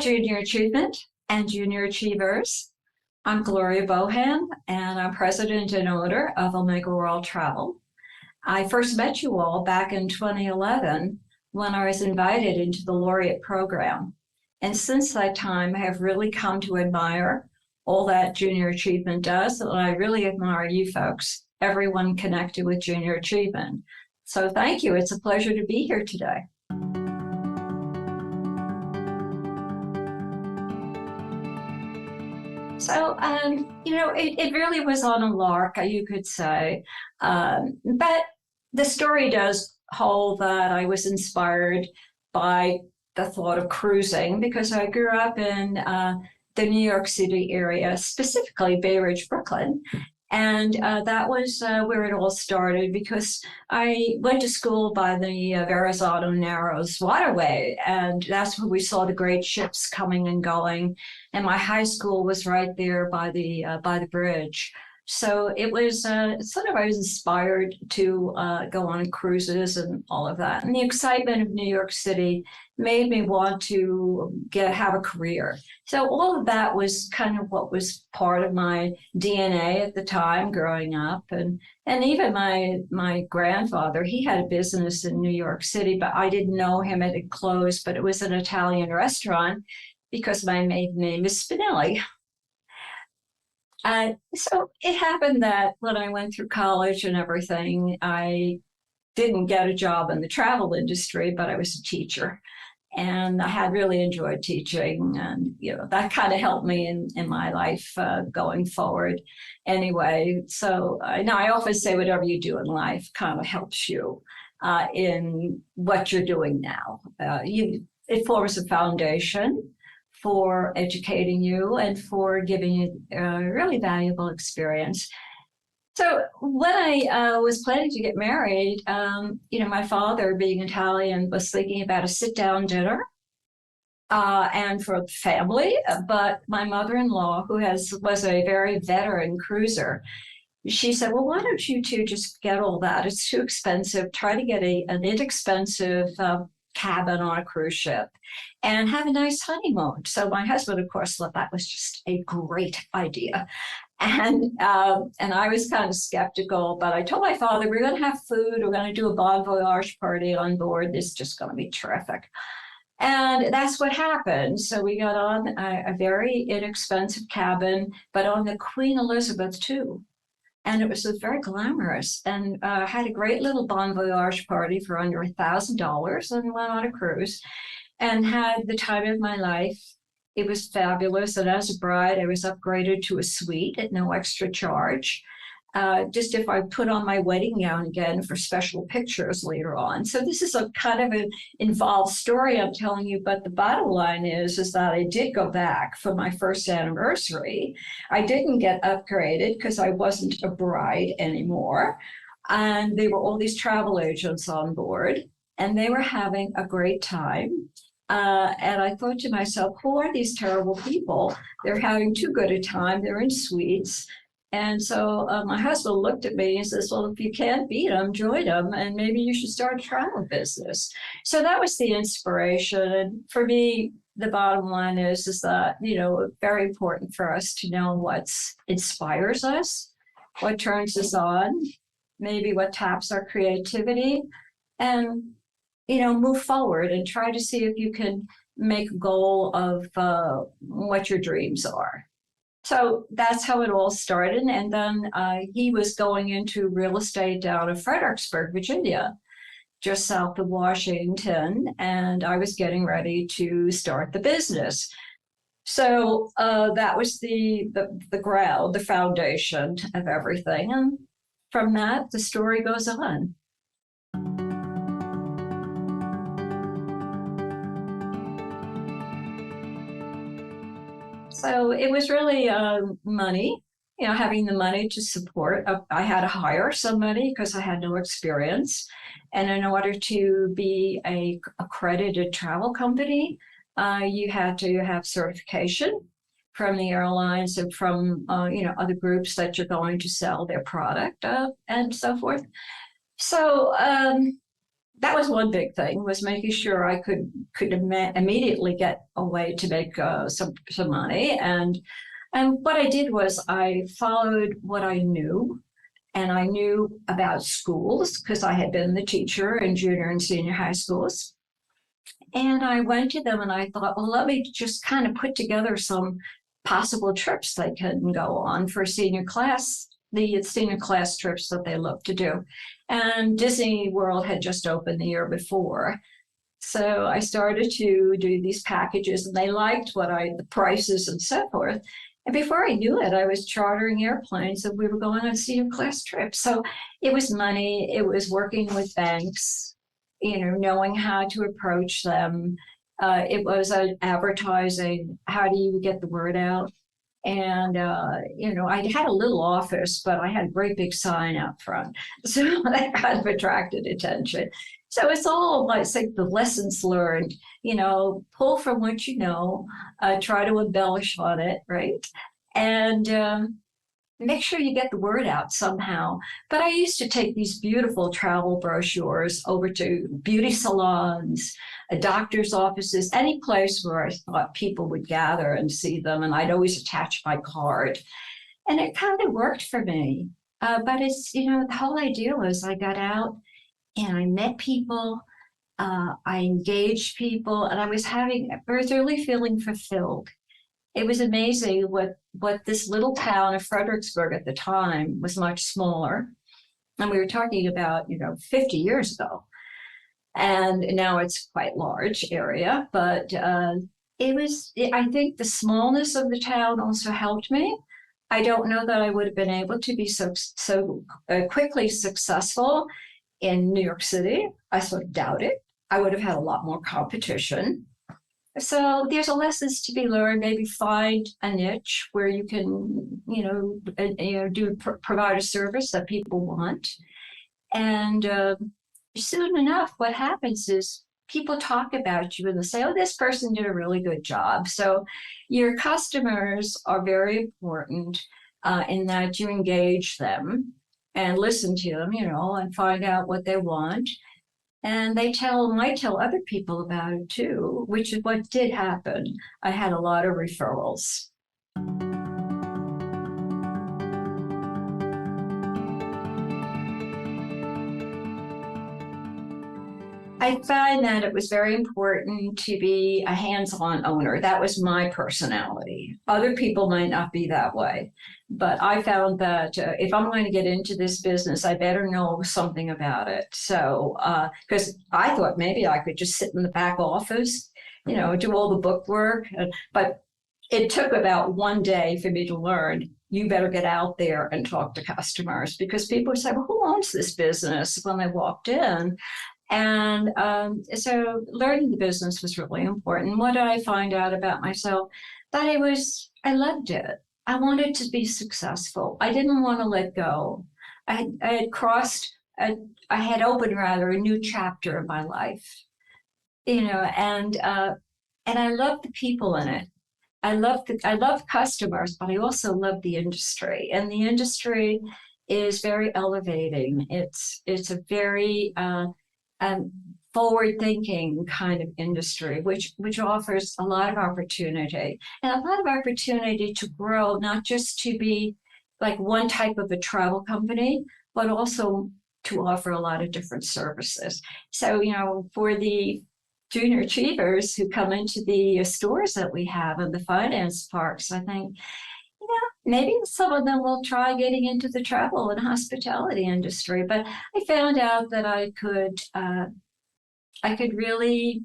Junior Achievement and Junior Achievers. I'm Gloria Bohan, and I'm president and owner of Omega World Travel. I first met you all back in 2011 when I was invited into the Laureate program. And since that time, I have really come to admire all that Junior Achievement does, and I really admire you folks, everyone connected with Junior Achievement. So thank you. It's a pleasure to be here today. So, it really was on a lark, you could say. But the story does hold that I was inspired by the thought of cruising because I grew up in the New York City area, specifically Bay Ridge, Brooklyn. And that was where it all started because I went to school by the Verrazano Narrows waterway, and that's where we saw the great ships coming and going. And my high school was right there by the bridge. So it was I was inspired to go on cruises and all of that. And the excitement of New York City made me want to have a career. So all of that was kind of what was part of my DNA at the time growing up. And even my grandfather, he had a business in New York City, but I didn't know him. It had closed, but it was an Italian restaurant because my maiden name is Spinelli. So it happened that when I went through college and everything, I didn't get a job in the travel industry, but I was a teacher. And I had really enjoyed teaching, and that kind of helped me in my life going forward. Anyway, so I often say whatever you do in life kind of helps you in what you're doing now. It forms a foundation for educating you and for giving you a really valuable experience. So when I was planning to get married, my father, being Italian, was thinking about a sit-down dinner and for the family. But my mother-in-law, who was a very veteran cruiser, she said, well, why don't you two just get all that? It's too expensive. Try to get an inexpensive cabin on a cruise ship and have a nice honeymoon. So my husband, of course, thought that was just a great idea. And I was kind of skeptical, but I told my father, we're going to have food. We're going to do a bon voyage party on board. This is just going to be terrific. And that's what happened. So we got on a very inexpensive cabin, but on the Queen Elizabeth II. And it was very glamorous, and had a great little bon voyage party for under $1,000 and went on a cruise and had the time of my life. It was fabulous. And as a bride, I was upgraded to a suite at no extra charge. Just if I put on my wedding gown again for special pictures later on. So this is a kind of an involved story I'm telling you, but the bottom line is that I did go back for my first anniversary. I didn't get upgraded because I wasn't a bride anymore. And there were all these travel agents on board, and they were having a great time. And I thought to myself, who are these terrible people? They're having too good a time. They're in suites. And so my husband looked at me and says, well, if you can't beat them, join them, and maybe you should start a travel business. So that was the inspiration. And for me, the bottom line is that, very important for us to know what inspires us, what turns us on, maybe what taps our creativity, and, move forward and try to see if you can make a goal of what your dreams are. So that's how it all started. And then he was going into real estate down in Fredericksburg, Virginia, just south of Washington. And I was getting ready to start the business. So that was the ground, the foundation of everything. And from that, the story goes on. So it was really money, having the money to support. I had to hire somebody because I had no experience. And in order to be a accredited travel company, you had to have certification from the airlines and from, other groups that you're going to sell their product and so forth. So that was one big thing, was making sure I could immediately get a way to make some money. And what I did was I followed what I knew, and I knew about schools because I had been the teacher in junior and senior high schools. And I went to them and I thought, well, let me just kind of put together some possible trips they can go on for senior class, the senior class trips that they love to do. And Disney World had just opened the year before. So I started to do these packages, and they liked the prices and so forth. And before I knew it, I was chartering airplanes and we were going on senior class trips. So it was money, it was working with banks, knowing how to approach them. It was advertising. How do you get the word out? And, I had a little office, but I had a great big sign out front. So that kind of attracted attention. So it's all like the lessons learned, pull from what you know, try to embellish on it, right? And make sure you get the word out somehow. But I used to take these beautiful travel brochures over to beauty salons, doctor's offices, any place where I thought people would gather and see them. And I'd always attach my card. And it kind of worked for me. But it's, the whole idea was I got out and I met people, I engaged people, and I was really feeling fulfilled. It was amazing what this little town of Fredericksburg at the time was much smaller. And we were talking about, 50 years ago. And now it's quite large area, but I think the smallness of the town also helped me. I don't know that I would have been able to be so quickly successful in New York City. I sort of doubt it. I would have had a lot more competition. So there's a lessons to be learned. Maybe find a niche where you can, provide a service that people want. And soon enough, what happens is people talk about you and they say, oh, this person did a really good job. So your customers are very important in that you engage them and listen to them, and find out what they want. And they might tell other people about it too, which is what did happen. I had a lot of referrals. I find that it was very important to be a hands-on owner. That was my personality. Other people might not be that way, but I found that if I'm going to get into this business, I better know something about it. So, because I thought maybe I could just sit in the back office, do all the book work, but it took about one day for me to learn. You better get out there and talk to customers, because people would say, well, who owns this business when they walked in? And so learning the business was really important. What did I find out about myself? That I loved it. I wanted to be successful. I didn't want to let go. I had opened rather a new chapter of my life, and I loved the people in it. I love customers, but I also love the industry. And the industry is very elevating. It's a very forward-thinking kind of industry, which offers a lot of opportunity and a lot of opportunity to grow, not just to be like one type of a travel company, but also to offer a lot of different services. So, for the junior achievers who come into the stores that we have in the finance parks, I think, maybe some of them will try getting into the travel and hospitality industry. But I found out that I could really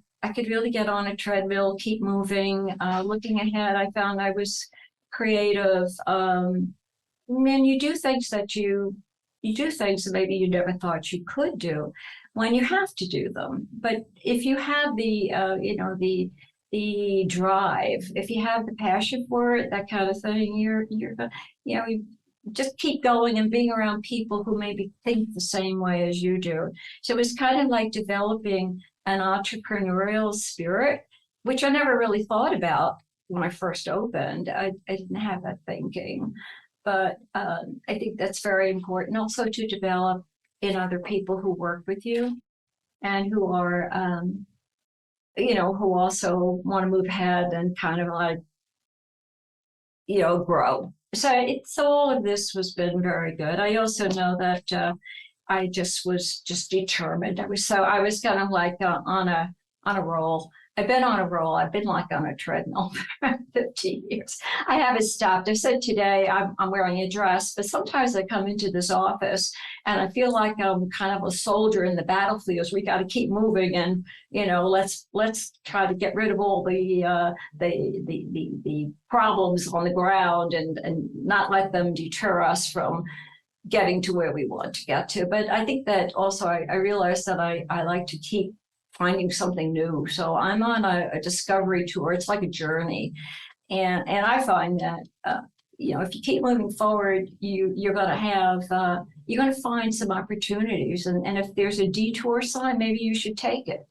get on a treadmill, keep moving, looking ahead. I found I was creative. And you do things that maybe you never thought you could do when you have to do them. But if you have the drive, if you have the passion for it, that kind of thing, you're you just keep going and being around people who maybe think the same way as you do. So it was kind of like developing an entrepreneurial spirit, which I never really thought about when I first opened. I didn't have that thinking, but I think that's very important also to develop in other people who work with you. and who are, who also want to move ahead and kind of like, grow. So all of this has been very good. I also know that I just was just determined. I was kind of like on a roll. I've been on a roll. I've been like on a treadmill for 15 years. I haven't stopped. I said today I'm wearing a dress, but sometimes I come into this office and I feel like I'm kind of a soldier in the battlefields. We got to keep moving, and let's try to get rid of all the problems on the ground, and not let them deter us from getting to where we want to get to. But I think that also I realized that I like to keep finding something new. So I'm on a discovery tour. It's like a journey. And I find that, if you keep moving forward, you're going to have, you're going to find some opportunities. And if there's a detour sign, maybe you should take it.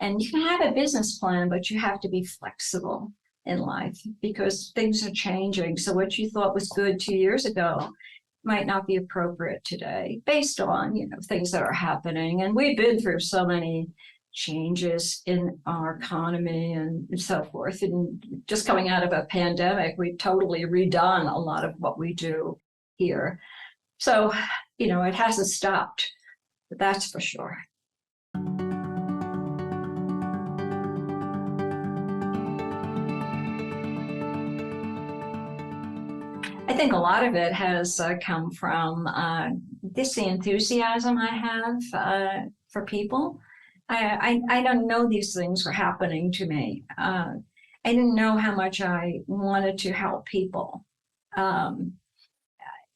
And you can have a business plan, but you have to be flexible in life because things are changing. So what you thought was good 2 years ago might not be appropriate today based on, things that are happening. And we've been through so many changes in our economy and so forth. And just coming out of a pandemic, we've totally redone a lot of what we do here. So, it hasn't stopped, that's for sure. I think a lot of it has come from the enthusiasm I have for people. I don't know these things were happening to me. I didn't know how much I wanted to help people.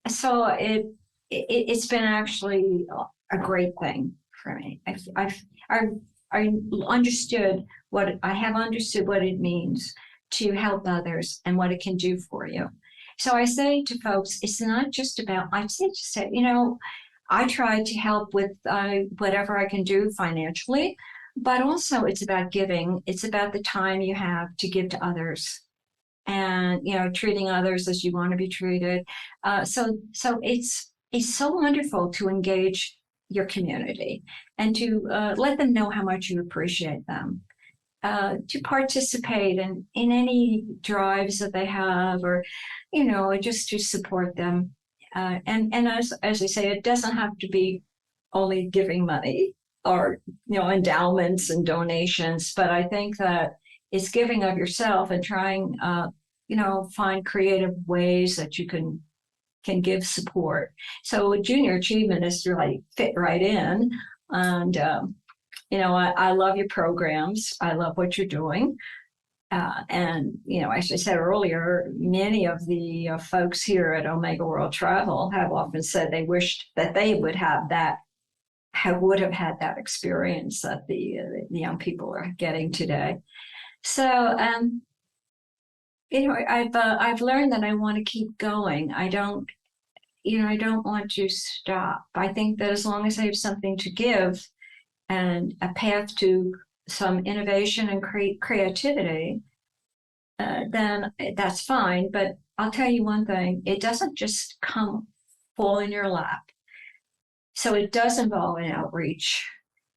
So it's been actually a great thing for me. I understood I have understood what it means to help others and what it can do for you. So I say to folks, it's not just about, I say, I try to help with whatever I can do financially, but also it's about giving. It's about the time you have to give to others, and treating others as you want to be treated. So it's so wonderful to engage your community and to let them know how much you appreciate them. To participate in any drives that they have, or just to support them. And as I say, it doesn't have to be only giving money or endowments and donations, but I think that it's giving of yourself and trying find creative ways that you can give support. So junior achievement is really fit right in. And I love your programs. I love what you're doing. And as I said earlier, many of the folks here at Omega World Travel have often said they wished that they would have had that experience that the young people are getting today. So, I've learned that I want to keep going. I don't want to stop. I think that as long as I have something to give and a path to some innovation and creativity, then that's fine. But I'll tell you one thing, it doesn't just fall in your lap. So it does involve an outreach.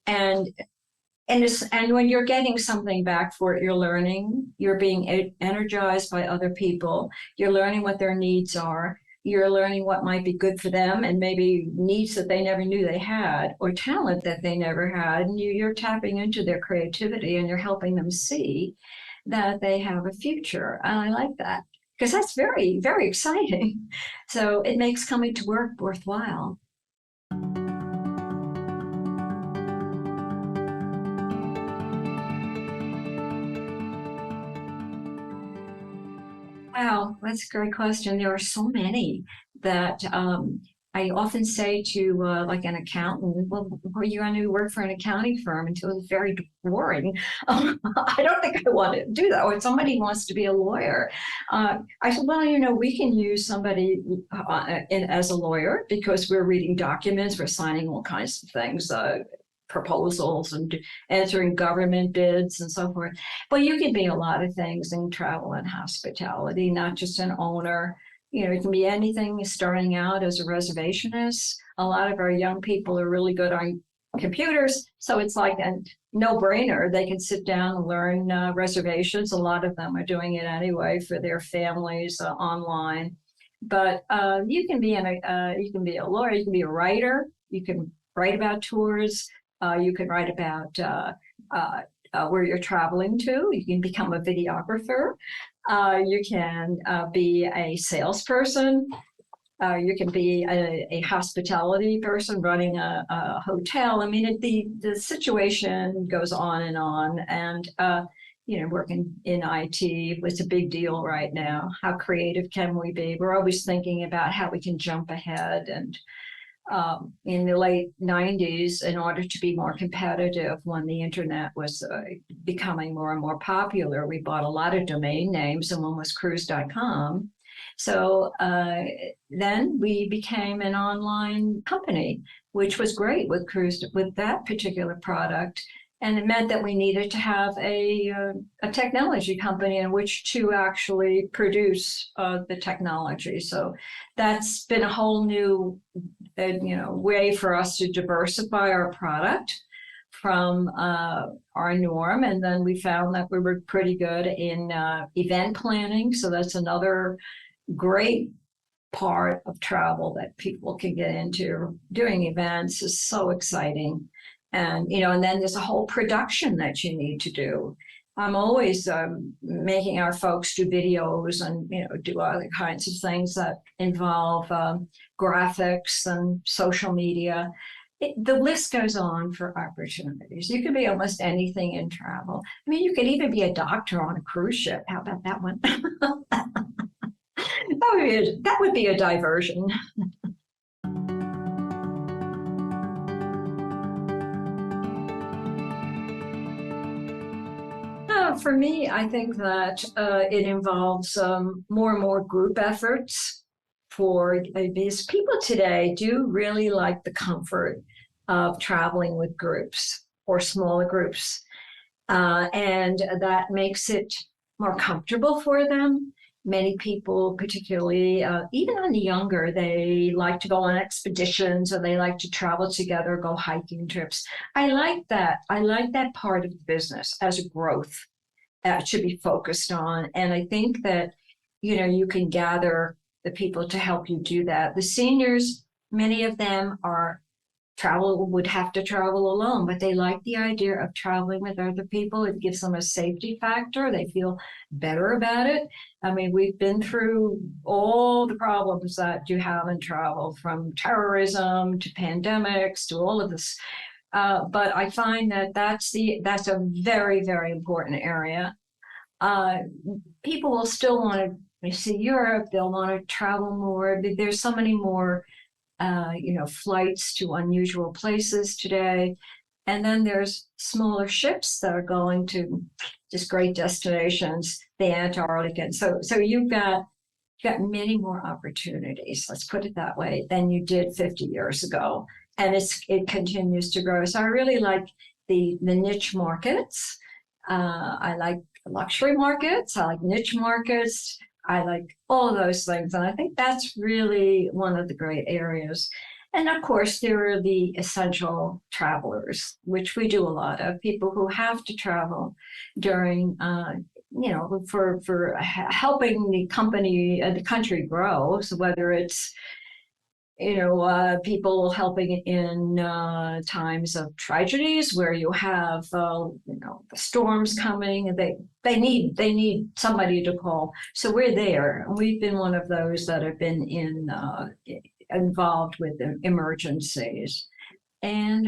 And when you're getting something back for it, you're learning, you're being energized by other people, you're learning what their needs are, you're learning what might be good for them, and maybe needs that they never knew they had, or talent that they never had. And you're tapping into their creativity, and you're helping them see that they have a future. And I like that because that's very, very exciting. So it makes coming to work worthwhile. Wow, that's a great question. There are so many that I often say to like an accountant, well, are you going to work for an accounting firm? Until it's very boring. I don't think I want to do that. Or somebody wants to be a lawyer. I said, well, we can use somebody as a lawyer because we're reading documents, we're signing all kinds of things, proposals and answering government bids and so forth. But you can be a lot of things in travel and hospitality, not just an owner. It can be anything starting out as a reservationist. A lot of our young people are really good on computers. So it's like a no-brainer. They can sit down and learn reservations. A lot of them are doing it anyway for their families online. But you can be you can be a lawyer, you can be a writer, you can write about tours, you can write about where you're traveling to. You can become a videographer. You can be a salesperson. You can be a hospitality person running a hotel. I mean, the situation goes on and on. And, working in IT was a big deal right now. How creative can we be? We're always thinking about how we can jump ahead. And in the late 90s, in order to be more competitive when the internet was becoming more and more popular, we bought a lot of domain names, and one was cruise.com. So then we became an online company, which was great with Cruise, with that particular product. And it meant that we needed to have a technology company in which to actually produce the technology. So that's been a whole new way for us to diversify our product from our norm. And then we found that we were pretty good in event planning. So that's another great part of travel that people can get into. Doing events is so exciting. And, and then there's a whole production that you need to do. I'm always making our folks do videos and, do other kinds of things that involve graphics and social media. The list goes on for opportunities. You could be almost anything in travel. I mean, you could even be a doctor on a cruise ship. How about that one? That would be a diversion. For me, I think that it involves more and more group efforts for these people today do really like the comfort of traveling with groups or smaller groups. And that makes it more comfortable for them. Many people, particularly even on the younger, they like to go on expeditions or they like to travel together, go hiking trips. I like that. I like that part of the business as a growth that should be focused on. And I think that, you can gather the people to help you do that. The seniors, many of them would have to travel alone, but they like the idea of traveling with other people. It gives them a safety factor. They feel better about it. I mean, we've been through all the problems that you have in travel, from terrorism to pandemics to all of this. But I find that that's a very, very important area. People will still want to see Europe. They'll want to travel more. There's so many more flights to unusual places today. And then there's smaller ships that are going to just great destinations, the Antarctic. And so you've got many more opportunities, let's put it that way, than you did 50 years ago. And it continues to grow. So I really like the niche markets. I like luxury markets. I like niche markets. I like all of those things. And I think that's really one of the great areas. And of course, there are the essential travelers, which we do a lot of, people who have to travel during, for helping the country grow. So whether it's, people helping in times of tragedies where you have, the storms coming, and they need somebody to call. So we're there. We've been one of those that have been involved with the emergencies. And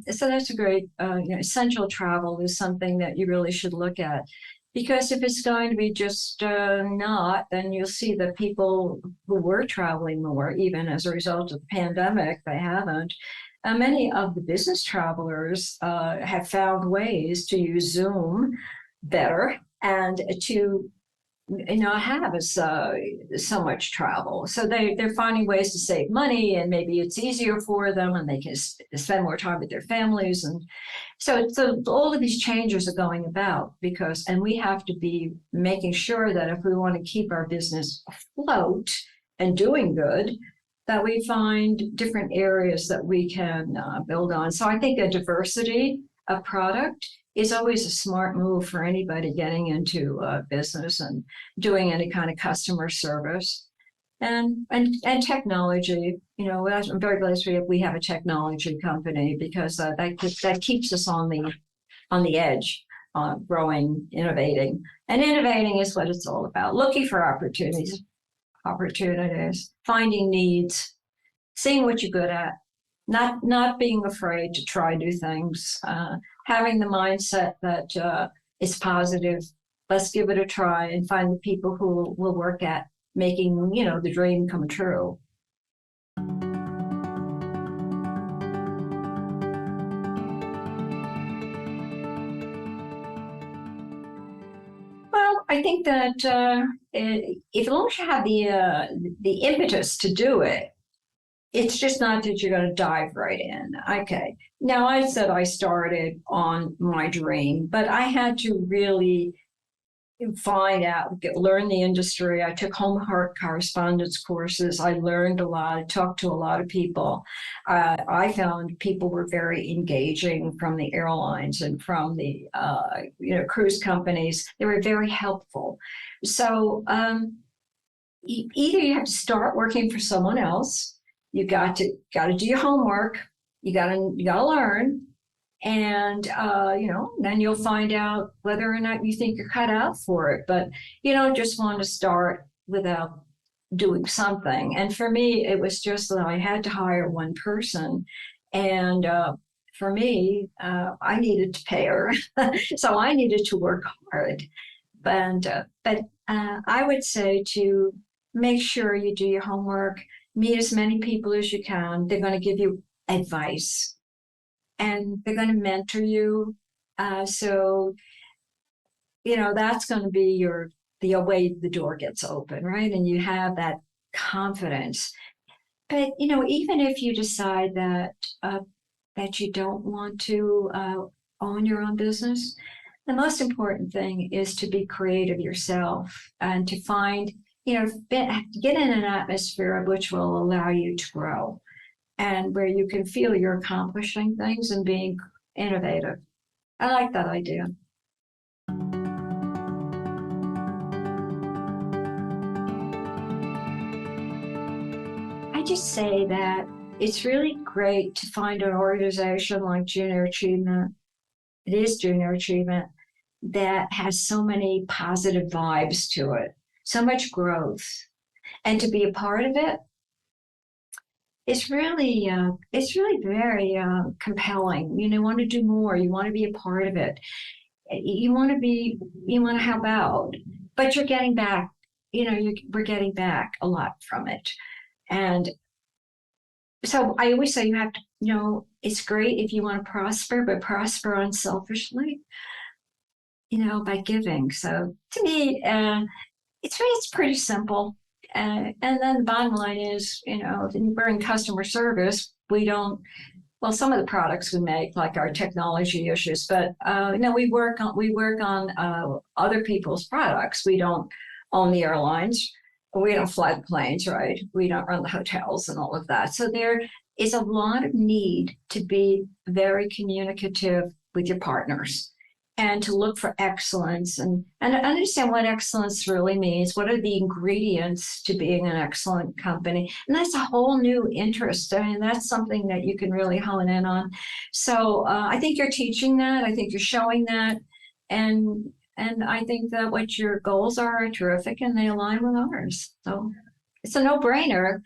so that's a great, essential travel is something that you really should look at. Because if it's going to be just not, then you'll see that people who were traveling more, even as a result of the pandemic, they haven't. Many of the business travelers have found ways to use Zoom better and to not have so much travel. So they're finding ways to save money, and maybe it's easier for them and they can spend more time with their families. And so all of these changes are going about and we have to be making sure that if we want to keep our business afloat and doing good, that we find different areas that we can build on. So I think a diversity of product is always a smart move for anybody getting into business and doing any kind of customer service. And technology, I'm very blessed we have a technology company because that keeps us on the edge, growing, innovating, and innovating is what it's all about. Looking for opportunities, finding needs, seeing what you're good at, not being afraid to try new things, having the mindset that is positive. Let's give it a try and find the people who will work at making the dream come true. Well, I think that if as long as you have the impetus to do it, it's just not that you're going to dive right in. Okay. Now, I said I started on my dream, but I had to really find out, learn the industry. I took home heart correspondence courses. I learned a lot. I talked to a lot of people. I found people were very engaging from the airlines and from the cruise companies. They were very helpful. So either you have to start working for someone else. You got to do your homework. You got to learn. And, then you'll find out whether or not you think you're cut out for it. But you don't just want to start without doing something. And for me, it was just that I had to hire one person. And for me, I needed to pay her. So I needed to work hard. But I would say to make sure you do your homework, meet as many people as you can. They're going to give you advice. And they're going to mentor you. So that's going to be the way the door gets open, right? And you have that confidence. But, even if you decide that you don't want to own your own business, the most important thing is to be creative yourself and to find, get in an atmosphere which will allow you to grow, and where you can feel you're accomplishing things and being innovative. I like that idea. I just say that it's really great to find an organization like Junior Achievement. It is Junior Achievement that has so many positive vibes to it, so much growth, and to be a part of it. It's really very compelling. You want to do more. You want to be a part of it. You want to help out, but you're getting back. We're getting back a lot from it, and so I always say you have to. It's great if you want to prosper, but prosper unselfishly. By giving. So to me, it's pretty simple. And then the bottom line is, we're in customer service. We don't, well, some of the products we make, like our technology issues, but we work on other people's products. We don't own the airlines. We don't fly the planes, right? We don't run the hotels and all of that. So there is a lot of need to be very communicative with your partners, and to look for excellence and understand what excellence really means. What are the ingredients to being an excellent company? And that's a whole new interest. I mean, that's something that you can really hone in on. So I think you're teaching that. I think you're showing that. And I think that what your goals are terrific and they align with ours. So it's a no-brainer.